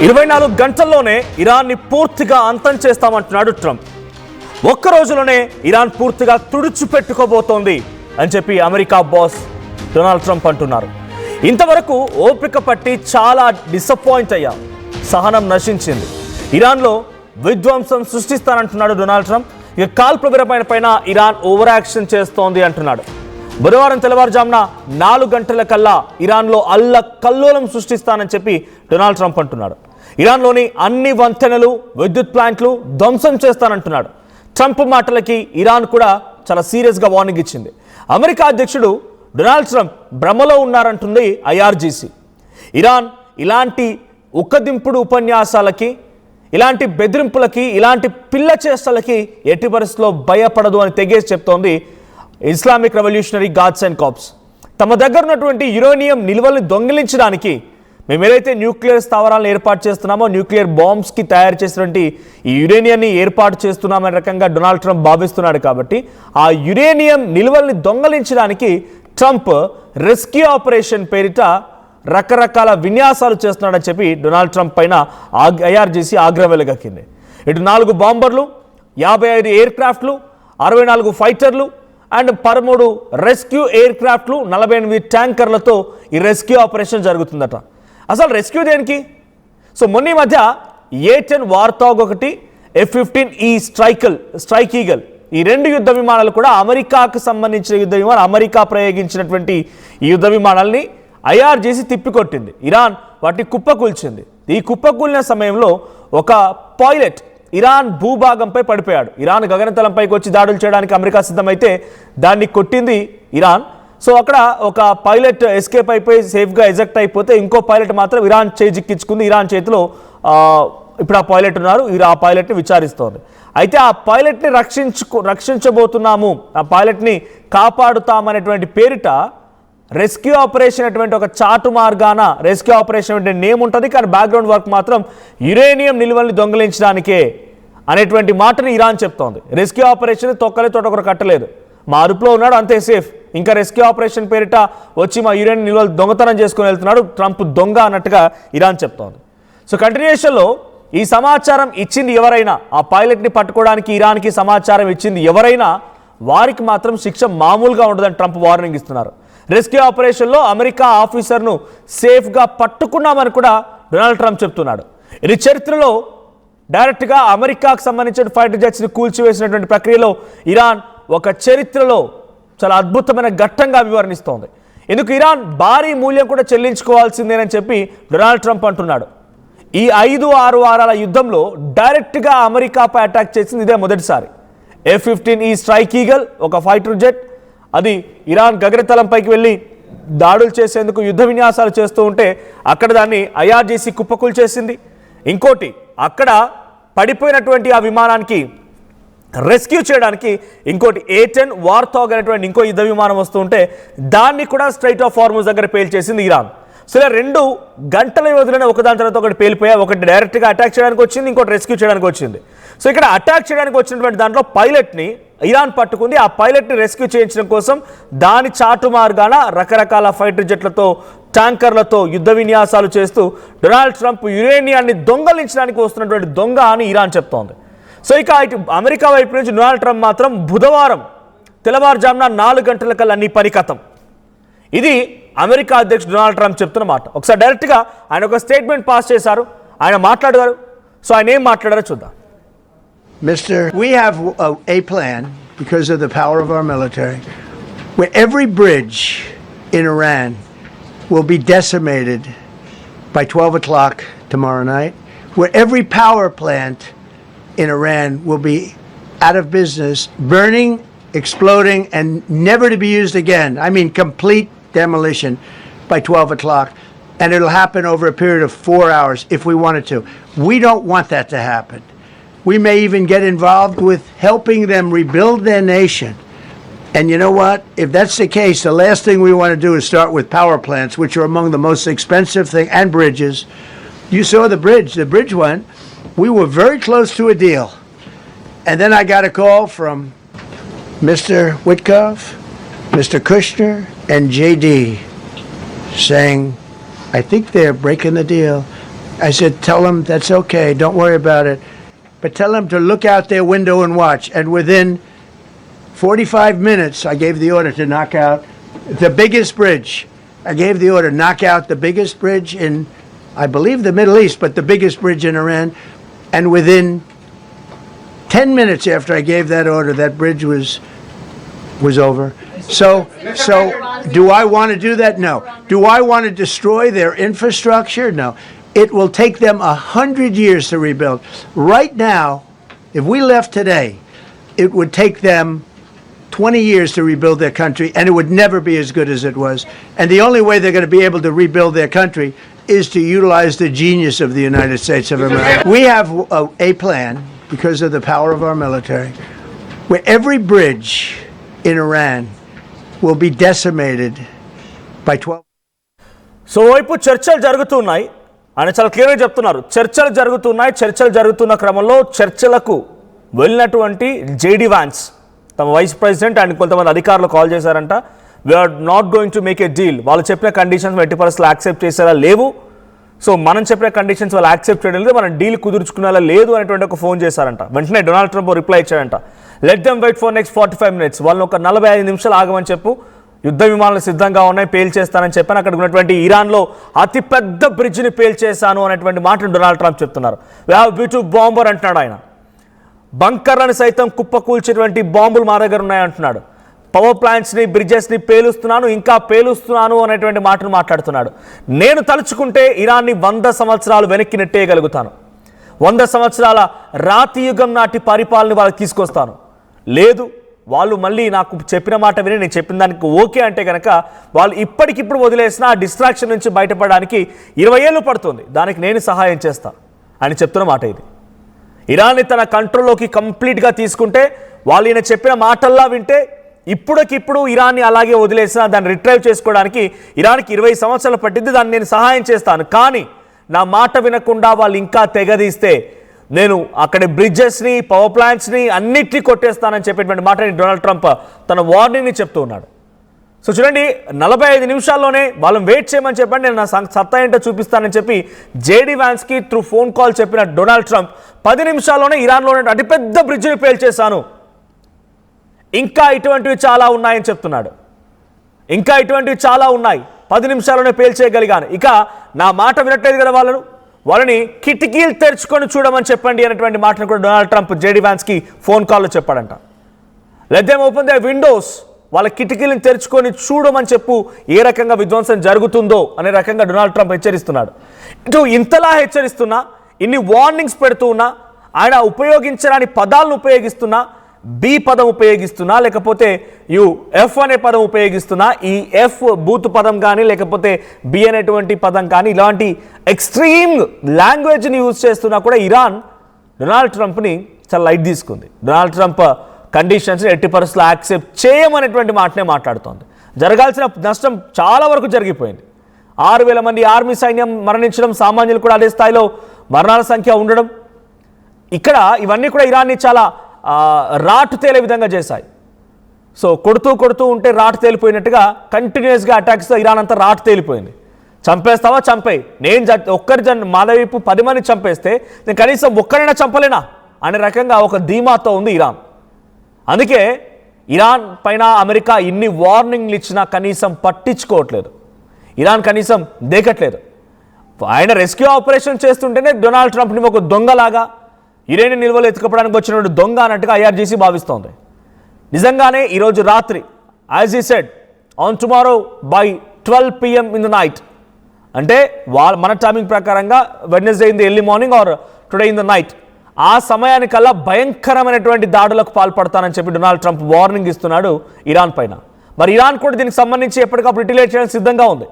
24 గంటల్లోనే ఇరాన్ని పూర్తిగా అంతం చేస్తామంటున్నాడు ట్రంప్. ఒక్క రోజులోనే ఇరాన్ పూర్తిగా తుడిచిపెట్టుకోబోతోంది అని చెప్పి అమెరికా బాస్ డొనాల్డ్ ట్రంప్ అంటున్నారు. ఇంతవరకు ఓపిక పట్టి చాలా డిసప్పాయింట్ అయ్యాం, సహనం నశించింది, ఇరాన్లో విధ్వంసం సృష్టిస్తానంటున్నాడు డొనాల్డ్ ట్రంప్. ఇక కాల్పుల విరమణ పైన ఇరాన్ ఓవర్ యాక్షన్ చేస్తోంది అంటున్నాడు. బుధవారం తెల్లవారుజామున 4 గంటల కల్లా ఇరాన్లో కల్లోలం సృష్టిస్తానని చెప్పి డొనాల్డ్ ట్రంప్ అంటున్నాడు. ఇరాన్లోని అన్ని వంతెనలు, విద్యుత్ ప్లాంట్లు ధ్వంసం చేస్తానంటున్నాడు. ట్రంప్ మాటలకి ఇరాన్ కూడా చాలా సీరియస్గా వార్నింగ్ ఇచ్చింది. అమెరికా అధ్యక్షుడు డొనాల్డ్ ట్రంప్ భ్రమలో ఉన్నారంటుంది ఐఆర్జీసీ. ఇరాన్ ఇలాంటి ఉక్కదింపుడు ఉపన్యాసాలకి, ఇలాంటి బెదిరింపులకి, ఇలాంటి పిల్ల చేష్టలకి ఎట్టి పరిస్థితుల్లో భయపడదు అని తెగేసి చెప్తోంది Islamic revolutionary guards and corps. తమ దగ్గర ఉన్నటువంటి యురేనియం నిల్వల్ని దొంగిలించడానికి మేము ఏదైతే న్యూక్లియర్ స్థావరాలను ఏర్పాటు చేస్తున్నామో, న్యూక్లియర్ బాంబ్స్కి తయారు చేసినటువంటి ఈ యురేనియాన్ని ఏర్పాటు చేస్తున్నామనే రకంగా డొనాల్డ్ ట్రంప్ భావిస్తున్నాడు. కాబట్టి ఆ యురేనియం నిల్వల్ని దొంగలించడానికి ట్రంప్ రెస్క్యూ ఆపరేషన్ పేరిట రకరకాల విన్యాసాలు చేస్తున్నాడని చెప్పి డొనాల్డ్ ట్రంప్ పైన ఐఆర్జీసీ ఆగ్రహం వెలుగక్కింది. ఇటు 4 బాంబర్లు, 55 ఎయిర్ క్రాఫ్ట్లు, 64 ఫైటర్లు అండ్ 13 రెస్క్యూ ఎయిర్ క్రాఫ్ట్లు, 48 ట్యాంకర్లతో ఈ రెస్క్యూ ఆపరేషన్ జరుగుతుందట. అసలు రెస్క్యూ దేనికి? సో మొన్న మధ్య A-10 వార్థాగ్ ఒకటి, F-15E స్ట్రైక్ ఈగల్, ఈ 2 యుద్ధ విమానాలు కూడా అమెరికాకు సంబంధించిన యుద్ధ విమానాలు, అమెరికా ప్రయోగించినటువంటి ఈ యుద్ధ విమానాల్ని ఐఆర్జీసీ తిప్పికొట్టింది. ఇరాన్ వాటిని కుప్పకూల్చింది. ఈ కుప్పకూలిన సమయంలో ఒక పైలట్ ఇరాన్ భూభాగంపై పడిపోయాడు. ఇరాన్ గగనతలంపైకి వచ్చి దాడులు చేయడానికి అమెరికా సిద్ధమైతే దాన్ని కొట్టింది ఇరాన్. సో అక్కడ ఒక పైలట్ ఎస్కేప్ అయిపోయి సేఫ్గా ఎజెక్ట్ అయిపోతే ఇంకో పైలట్ మాత్రం ఇరాన్ చేయి జిక్కించుకుంది. ఇరాన్ చేతిలో ఇప్పుడు ఆ పైలట్ ఉన్నారు. ఆ పైలట్ని విచారిస్తోంది. అయితే ఆ పైలట్ని రక్షించబోతున్నాము, ఆ పైలట్ని కాపాడుతామనేటువంటి పేరిట రెస్క్యూ ఆపరేషన్ అటువంటి ఒక చాటు మార్గాన రెస్క్యూ ఆపరేషన్ అంటే నేమ్ ఉంటుంది, కానీ బ్యాక్గ్రౌండ్ వర్క్ మాత్రం యురేనియం నిల్వల్ని దొంగిలించడానికే అనేటువంటి మాటని ఇరాన్ చెప్తోంది. రెస్క్యూ ఆపరేషన్ తొక్కలే తోటొకరు కట్టలేదు, మా అదుపులో ఉన్నాడు అంతే సేఫ్, ఇంకా రెస్క్యూ ఆపరేషన్ పేరిట వచ్చి మా యురేనియం నిల్వలు దొంగతనం చేసుకుని వెళ్తున్నాడు ట్రంప్ దొంగ అన్నట్టుగా ఇరాన్ చెప్తోంది. సో కంటిన్యూషన్లో ఈ సమాచారం ఇచ్చింది ఎవరైనా, ఆ పైలట్ని పట్టుకోవడానికి ఇరాన్కి సమాచారం ఇచ్చింది ఎవరైనా, వారికి మాత్రం శిక్ష మామూలుగా ఉండదని ట్రంప్ వార్నింగ్ ఇస్తున్నారు. రెస్క్యూ ఆపరేషన్లో అమెరికా ఆఫీసర్ను సేఫ్గా పట్టుకున్నామని కూడా డొనాల్డ్ ట్రంప్ చెప్తున్నాడు. ఇది చరిత్రలో డైరెక్ట్గా అమెరికాకు సంబంధించిన ఫైటర్ జెట్స్ని కూల్చివేసినటువంటి ప్రక్రియలో ఇరాన్ ఒక చరిత్రలో చాలా అద్భుతమైన ఘట్టంగా వివరణిస్తోంది. ఎందుకు ఇరాన్ భారీ మూల్యం కూడా చెల్లించుకోవాల్సిందేనని చెప్పి డొనాల్డ్ ట్రంప్ అంటున్నాడు. ఈ 5-6 వారాల యుద్ధంలో డైరెక్ట్గా అమెరికాపై అటాక్ చేసింది ఇదే మొదటిసారి. F-15E స్ట్రైక్ ఈగల్ ఒక ఫైటర్ జెట్, అది ఇరాన్ గగనతలంపైకి వెళ్ళి దాడులు చేసేందుకు యుద్ధ విన్యాసాలు చేస్తూ ఉంటే అక్కడ దాన్ని ఐఆర్జీసీ కుప్పకూల్ చేసింది. ఇంకోటి అక్కడ పడిపోయినటువంటి ఆ విమానానికి రెస్క్యూ చేయడానికి ఇంకోటి A-10 వార్థాగ్ అనేటువంటి ఇంకో యుద్ధ విమానం వస్తూ ఉంటే దాన్ని కూడా స్ట్రైట్ ఆఫ్ హార్ముజ్ దగ్గర పేల్చేసింది ఇరాన్. సో ఇలా 2 గంటల వ్యవధిలోనే ఒకదాని తర్వాత ఒకటి పేలిపోయాయి. ఒకటి డైరెక్ట్గా అటాక్ చేయడానికి వచ్చింది, ఇంకోటి రెస్క్యూ చేయడానికి వచ్చింది. సో ఇక్కడ అటాక్ చేయడానికి వచ్చినటువంటి దాంట్లో పైలట్ని ఇరాన్ పట్టుకుంది. ఆ పైలట్ని రెస్క్యూ చేయించడం కోసం దాని చాటు మార్గాన రకరకాల ఫైటర్ జెట్లతో, ట్యాంకర్లతో యుద్ధ విన్యాసాలు చేస్తూ డొనాల్డ్ ట్రంప్ యురేనియాన్ని దొంగలించడానికి వస్తున్నటువంటి దొంగ అని ఇరాన్ చెప్తోంది. సో ఇక ఇటు అమెరికా వైపు నుంచి డొనాల్డ్ ట్రంప్ మాత్రం బుధవారం తెల్లవారుజామున 4 గంటల కల్లా నీ పని కథం. ఇది అమెరికా అధ్యక్షుడు డొనాల్డ్ ట్రంప్ చెప్తున్న మాట. ఒకసారి డైరెక్ట్గా ఆయన ఒక స్టేట్మెంట్ పాస్ చేశారు, ఆయన మాట్లాడారు. సో ఆయన ఏం మాట్లాడారో చూద్దాం. Mister, we have a plan because of the power of our military where every bridge in Iran will be decimated by 12 o'clock tomorrow night, where every power plant in Iran will be out of business, burning, exploding, and never to be used again. I mean, complete demolition by 12 o'clock. And it'll happen over a period of 4 hours if we wanted to. We don't want that to happen. We may even get involved with helping them rebuild their nation. And you know what? If that's the case, the last thing we want to do is start with power plants, which are among the most expensive thing, and bridges. You saw the bridge one. We were very close to a deal. And then I got a call from Mr. Witkoff, Mr. Kushner, and JD saying, I think they're breaking the deal. I said, tell them that's okay. Don't worry about it. But tell them to look out their window and watch. And within 45 minutes, I gave the order to knock out the biggest bridge. I gave the order, knock out the biggest bridge in, I believe, the Middle East, but the biggest bridge in Iran. And within 10 minutes after I gave that order, that bridge was over. So do I want to do that? No. Do I want to destroy their infrastructure? No. It will take them 100 years to rebuild. Right now, if we left today, it would take them 20 years to rebuild their country, and it would never be as good as it was. And the only way they're going to be able to rebuild their country is to utilize the genius of the United States of America. We have a plan, because of the power of our military, where every bridge in Iran will be decimated by 12. So వైపు చర్చలు జరుగుతున్నాయి. ఆయన చాలా క్లియర్గా చెప్తున్నారు, చర్చలు జరుగుతున్నాయి. చర్చలు జరుగుతున్న క్రమంలో చర్చలకు వెళ్ళినటువంటి జేడీ వ్యాన్స్ తమ వైస్ ప్రెసిడెంట్ అండ్ కొంతమంది అధికారులు కాల్ చేశారంట. We're not going to make a deal. వాళ్ళు చెప్పిన కండిషన్స్ ఎట్టి పరిస్థితులు యాక్సెప్ట్ చేసేలా లేవు. సో మనం చెప్పిన కండిషన్స్ వాళ్ళు యాక్సెప్ట్ చేయడం లేదు, మనం డీల్ కుదుర్చుకునేలా లేదు అనేటువంటి ఒక ఫోన్ చేశారంట. వెంటనే డొనాల్డ్ ట్రంప్ రిప్లై ఇచ్చాడంట, let them wait for next 45 minutes. వాళ్ళని ఒక 45 నిమిషాలు ఆగమని చెప్పు, యుద్ధ విమానాలు సిద్ధంగా ఉన్నాయి, పేల్చేస్తానని చెప్పాను. అక్కడ ఉన్నటువంటి ఇరాన్లో అతిపెద్ద బ్రిడ్జ్ని పేల్చేశాను అనేటువంటి మాటను డొనాల్డ్ ట్రంప్ చెప్తున్నారు. వీ హ్యావ్ బ్యూటిఫుల్ బాంబర్ అంటున్నాడు ఆయన. బంకర్లను సైతం కుప్పకూల్చేటువంటి బాంబులు మా దగ్గర ఉన్నాయంటున్నాడు. పవర్ ప్లాంట్స్ని, బ్రిడ్జెస్ని పేలుస్తున్నాను, ఇంకా పేలుస్తున్నాను అనేటువంటి మాటను మాట్లాడుతున్నాడు. నేను తలుచుకుంటే ఇరాన్ని 100 సంవత్సరాలు వెనక్కి నెట్టేయగలుగుతాను. 100 సంవత్సరాల రాతి యుగం నాటి పరిపాలన వాళ్ళకి తీసుకొస్తాను. లేదు, వాళ్ళు మళ్ళీ నాకు చెప్పిన మాట విని నేను చెప్పిన దానికి ఓకే అంటే కనుక వాళ్ళు ఇప్పటికిప్పుడు వదిలేసిన ఆ డిస్ట్రాక్షన్ నుంచి బయటపడడానికి 20 ఏళ్ళు పడుతుంది. దానికి నేను సహాయం చేస్తాను అని చెప్తున్న మాట ఇది. ఇరాన్ని తన కంట్రోల్లోకి కంప్లీట్గా తీసుకుంటే, వాళ్ళు ఈయన చెప్పిన మాటల్లా వింటే, ఇప్పటికిప్పుడు ఇరాన్ని అలాగే వదిలేసిన దాన్ని రిట్రైవ్ చేసుకోవడానికి ఇరాన్కి 20 సంవత్సరాలు పట్టింది. దాన్ని నేను సహాయం చేస్తాను. కానీ నా మాట వినకుండా వాళ్ళు ఇంకా తెగదీస్తే నేను అక్కడ బ్రిడ్జెస్ని, పవర్ ప్లాంట్స్ని అన్నిటినీ కొట్టేస్తానని చెప్పేటువంటి మాటని డొనాల్డ్ ట్రంప్ తన వార్నింగ్ని చెప్తూ ఉన్నాడు. సో చూడండి, 45 నిమిషాల్లోనే వాళ్ళని వెయిట్ చేయమని చెప్పండి, నేను నా సత్తా ఏంటో చూపిస్తానని చెప్పి జేడీ వ్యాన్స్కి త్రూ ఫోన్ కాల్ చెప్పిన డొనాల్డ్ ట్రంప్ 10 నిమిషాల్లోనే ఇరాన్లో అతిపెద్ద బ్రిడ్జిని పేల్చేశాను, ఇంకా ఇటువంటివి చాలా ఉన్నాయని చెప్తున్నాడు. ఇంకా ఇటువంటివి చాలా ఉన్నాయి, 10 నిమిషాల్లోనే పేల్చేయగలిగాను. ఇక నా మాట వినట్లేదు కదా వాళ్ళని కిటికీలు తెరుచుకొని చూడమని చెప్పండి అనేటువంటి మాటను కూడా డొనాల్డ్ ట్రంప్ జేడీ వ్యాన్స్కి ఫోన్ కాల్లో చెప్పాడంట. Let them open the Windows, వాళ్ళ కిటికీలను తెరుచుకొని చూడమని చెప్పు, ఏ రకంగా విధ్వంసం జరుగుతుందో అనే రకంగా డొనాల్డ్ ట్రంప్ హెచ్చరిస్తున్నాడు. ఇటు ఇంతలా హెచ్చరిస్తున్నా, ఇన్ని వార్నింగ్స్ పెడుతూ ఉన్నా, ఆయన ఉపయోగించరాని పదాలను ఉపయోగిస్తున్నా, బి పదం ఉపయోగిస్తున్నా, లేకపోతే ఎఫ్ అనే పదం ఉపయోగిస్తున్నా, ఈ ఎఫ్ బూత్ పదం కానీ లేకపోతే బి అనేటువంటి పదం కానీ ఇలాంటి ఎక్స్ట్రీమ్ లాంగ్వేజ్ని యూజ్ చేస్తున్నా కూడా ఇరాన్ డొనాల్డ్ ట్రంప్ని చాలా లైట్ తీసుకుంది. డొనాల్డ్ ట్రంప్ కండిషన్స్ని ఎట్టి పరిస్థితుల్లో యాక్సెప్ట్ చేయమనేటువంటి మాటనే మాట్లాడుతోంది. జరగాల్సిన నష్టం చాలా వరకు జరిగిపోయింది. 6,000 మంది ఆర్మీ సైన్యం మరణించడం, సామాన్యులు కూడా అదే స్థాయిలో మరణాల సంఖ్య ఉండడం, ఇక్కడ ఇవన్నీ కూడా ఇరాన్ని చాలా రాటు తేలే విధంగా చేశాయి. సో కొడుతూ ఉంటే రాటు తేలిపోయినట్టుగా కంటిన్యూస్గా అటాక్స్తో ఇరాన్ అంతా రాటు తేలిపోయింది. చంపేస్తావా చంపేయి, నేను మా వైపు 10 మంది చంపేస్తే నేను కనీసం ఒక్కరైనా చంపలేనా అనే రకంగా ఒక ధీమాతో ఉంది ఇరాన్. అందుకే ఇరాన్ పైన అమెరికా ఇన్ని వార్నింగ్లు ఇచ్చినా కనీసం పట్టించుకోవట్లేదు, ఇరాన్ కనీసం దేకట్లేదు. ఆయన రెస్క్యూ ఆపరేషన్ చేస్తుంటేనే డొనాల్డ్ ట్రంప్ని ఒక దొంగలాగా, యురేనియం నిల్వలు ఎత్తుకపోవడానికి వచ్చిన దొంగ అన్నట్టుగా ఐఆర్జీసీ భావిస్తోంది. నిజంగానే ఈరోజు రాత్రి, యాజ్ ఈ said, on tomorrow by 12 PM in the night, అంటే మన టైమింగ్ ప్రకారంగా Wednesday in the early morning or today in the night, ఆ సమయానికల్లా భయంకరమైనటువంటి దాడులకు పాల్పడతానని చెప్పి డొనాల్డ్ ట్రంప్ వార్నింగ్ ఇస్తున్నాడు ఇరాన్ పైన. మరి ఇరాన్ కూడా దీనికి సంబంధించి ఎప్పటికప్పుడు రిటిలియేట్ చేయడానికి సిద్ధంగా ఉంది.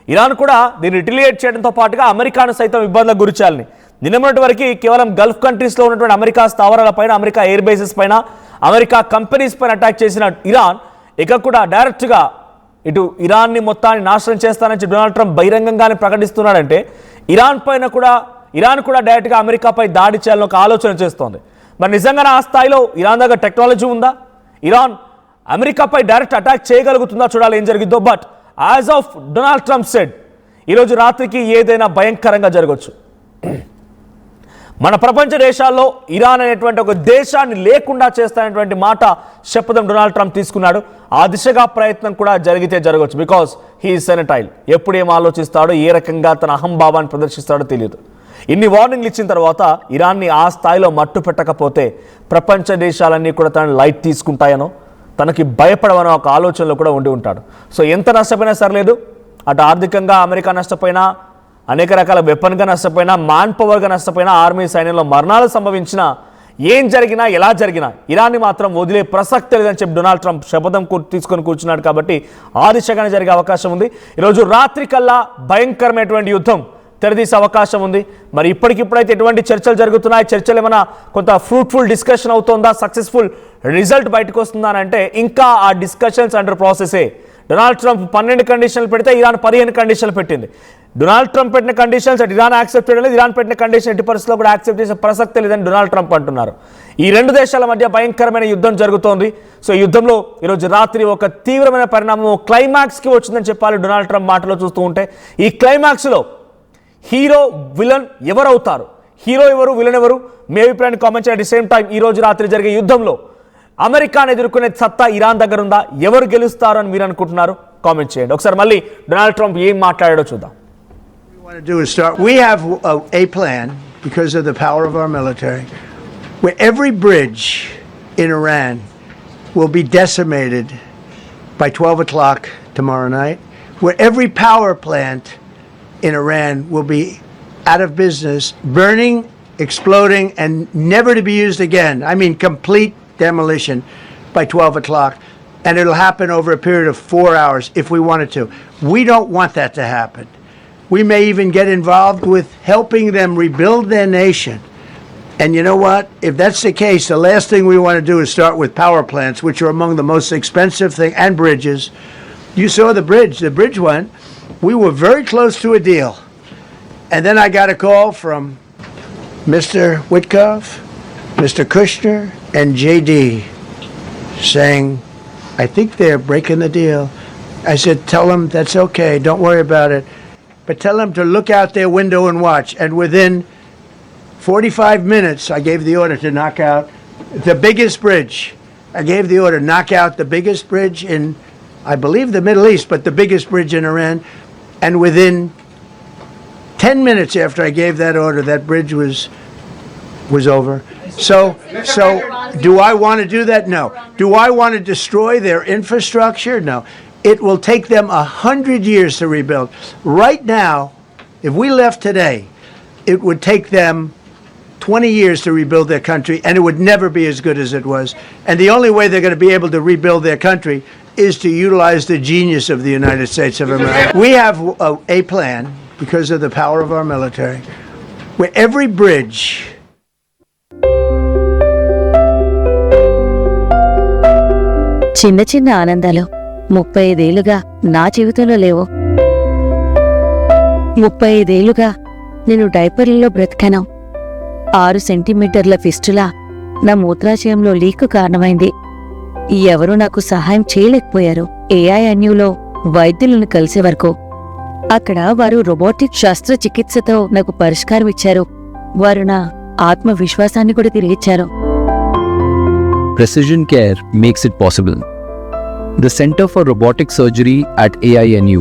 ఇరాన్ కూడా దీన్ని రిటిలియేట్ చేయడంతో పాటుగా అమెరికాను సైతం ఇబ్బందులకు గురి చేయాలని, నిన్నటి వరకు కేవలం గల్ఫ్ కంట్రీస్లో ఉన్నటువంటి అమెరికా స్థావరాల పైన, అమెరికా ఎయిర్ బేసెస్ పైన, అమెరికా కంపెనీస్ పైన అటాక్ చేసిన ఇరాన్ ఇక కూడా డైరెక్ట్గా ఇటు ఇరాన్ని మొత్తాన్ని నాశనం చేస్తానని డొనాల్డ్ ట్రంప్ బహిరంగంగానే ప్రకటిస్తున్నాడంటే ఇరాన్ కూడా డైరెక్ట్గా అమెరికాపై దాడి చేయాలని ఒక ఆలోచన చేస్తోంది. మరి నిజంగానే ఆ స్థాయిలో ఇరాన్ దగ్గర టెక్నాలజీ ఉందా? ఇరాన్ అమెరికాపై డైరెక్ట్ అటాక్ చేయగలుగుతుందా? చూడాలి ఏం జరిగిద్దో. But as of Donald Trump said, ఈరోజు రాత్రికి ఏదైనా భయంకరంగా జరగవచ్చు. మన ప్రపంచ దేశాల్లో ఇరాన్ అనేటువంటి ఒక దేశాన్ని లేకుండా చేస్తానటువంటి మాట శపథం డొనాల్డ్ ట్రంప్ తీసుకున్నాడు. ఆ దిశగా ప్రయత్నం కూడా జరిగితే జరగవచ్చు. Because he senile. ఎప్పుడు ఏం ఆలోచిస్తాడో, ఏ రకంగా తన అహంభావాన్ని ప్రదర్శిస్తాడో తెలియదు. ఇన్ని వార్నింగ్లు ఇచ్చిన తర్వాత ఇరాన్ని ఆ స్థాయిలో మట్టు పెట్టకపోతే ప్రపంచ దేశాలన్నీ కూడా తనని లైట్ తీసుకుంటాయనో, తనకి భయపడవనో ఒక ఆలోచనలో కూడా ఉండి ఉంటాడు. సో ఎంత నష్టపోయినా సరలేదు, అటు ఆర్థికంగా అమెరికా నష్టపోయినా, అనేక రకాల వెపన్గా నష్టపోయినా, మ్యాన్ పవర్గా నష్టపోయినా, ఆర్మీ సైన్యంలో మరణాలు సంభవించినా, ఏం జరిగినా ఎలా జరిగినా ఇరాన్ని మాత్రం వదిలే ప్రసక్తి లేదని చెప్పి డొనాల్డ్ ట్రంప్ శపథం తీసుకొని కూర్చున్నాడు. కాబట్టి ఆ దిశగానే జరిగే అవకాశం ఉంది. ఈరోజు రాత్రి కల్లా భయంకరమైనటువంటి యుద్ధం తెరదీసే అవకాశం ఉంది. మరి ఇప్పటికిప్పుడైతే ఎటువంటి చర్చలు జరుగుతున్నాయి, చర్చలు ఏమైనా కొంత ఫ్రూట్ఫుల్ డిస్కషన్ అవుతుందా, సక్సెస్ఫుల్ రిజల్ట్ బయటకు వస్తుందా అంటే ఇంకా ఆ డిస్కషన్స్ అండర్ ప్రాసెసే. డొనాల్డ్ ట్రంప్ 12 కండిషన్లు పెడితే ఇరాన్ 15 కండిషన్లు పెట్టింది. డొనాల్డ్ ట్రంప్ పెట్టిన కండిషన్స్ అటు ఇరాన్ యాక్సెప్ట్ చేయడం లేదు, ఇరాన్ పెట్టిన కండిషన్ ఎట్టి పరిస్థితుల్లో కూడా యాక్సెప్ట్ చేసే ప్రసక్తే లేదని డొనాల్డ్ ట్రంప్ అంటున్నారు. ఈ రెండు దేశాల మధ్య భయంకరమైన యుద్ధం జరుగుతోంది. సో ఈ యుద్ధంలో ఈరోజు రాత్రి ఒక తీవ్రమైన పరిణామం క్లైమాక్స్కి వచ్చిందని చెప్పాలి డొనాల్డ్ ట్రంప్ మాటలో చూస్తూ ఉంటే. ఈ క్లైమాక్స్లో హీరో విలన్ ఎవరవుతారు, హీరో ఎవరు, విలన్ ఎవరు, మీ అభిప్రాయాన్ని కామెంట్ చేయండి. సేమ్ టైం ఈ రోజు రాత్రి జరిగే యుద్ధంలో అమెరికాను ఎదుర్కొనే సత్తా ఇరాన్ దగ్గర ఉందా, ఎవరు గెలుస్తారు అని మీరు అనుకుంటున్నారు కామెంట్ చేయండి. ఒకసారి మళ్ళీ డొనాల్డ్ ట్రంప్ ఏం మాట్లాడాడో చూద్దాం. We have a plan because of the power of our military where every bridge in Iran will be decimated by 12 o'clock tomorrow night, where every power plant in Iran will be out of business, burning, exploding, and never to be used again. I mean, complete demolition by 12 o'clock. And it'll happen over a period of 4 hours if we wanted to. We don't want that to happen. We may even get involved with helping them rebuild their nation. And you know what? If that's the case, the last thing we want to do is start with power plants, which are among the most expensive thing, and bridges. You saw the bridge one. We were very close to a deal. And then I got a call from Mr. Witkoff, Mr. Kushner, and JD saying, I think they're breaking the deal. I said, tell them that's okay. Don't worry about it. But tell them to look out their window and watch. And within 45 minutes, I gave the order to knock out the biggest bridge. I gave the order, knock out the biggest bridge in, I believe, the Middle East, but the biggest bridge in Iran. And within 10 minutes after I gave that order, that bridge was over. So do I want to do that? No. Do I want to destroy their infrastructure? No. It will take them 100 years to rebuild. Right now, if we left today, it would take them 20 years to rebuild their country, and it would never be as good as it was. And the only way they're going to be able to rebuild their country is to utilize the genius of the United States of America. We have a plan because of the power of our military where every bridge చిన్న చిన్న ఆనందాలు 35 ఏళ్లుగా నా జీవితంలో లేవు. 35 ఏళ్లుగా నేను డైపర్లలో బ్రతికాను. 6 సెంటీమీటర్ల ఫిస్టులా నా మూత్రాశయంలో లీకు కారణమైంది. ఎవరూ నాకు సహాయం చేయలేకపోయారు. ఏఐఎన్యూలో వైద్యులను కలిసే వరకు. అక్కడ వారు రోబోటిక్ శస్త్రచికిత్సతో నాకు పరిష్కారం ఇచ్చారు. వారు నా ఆత్మవిశ్వాసాన్ని కూడా తిరిగిచ్చారు. Precision care makes it possible. The Center for Robotic Surgery at AINU